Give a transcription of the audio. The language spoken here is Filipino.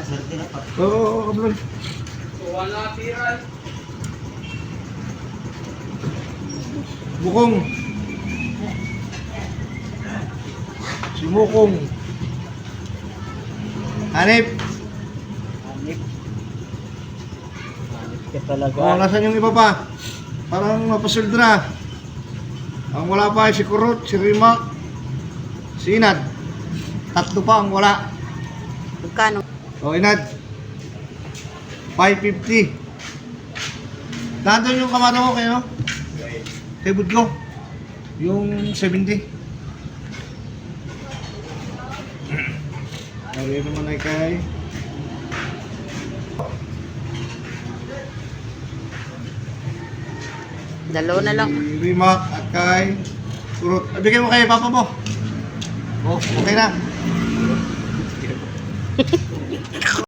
Oo, kablon. Bukong. Si Mukong. Hanip. Hanip. Hanip ka talaga. Oh, nasan yung iba pa? Parang mapasuldo na. Ang wala pa ay si Kurot, si Rimac, si Inad. Tatlo pa ang wala. Magkano? O Inad, 550. Nandun yung kamata ko kayo? Kay Budlo. Yung 70. Ay, naman ay kay... Dalawa na lang. Si Rimac at kay Kurot. Bigay mo kay Papa mo. Oh, okay na.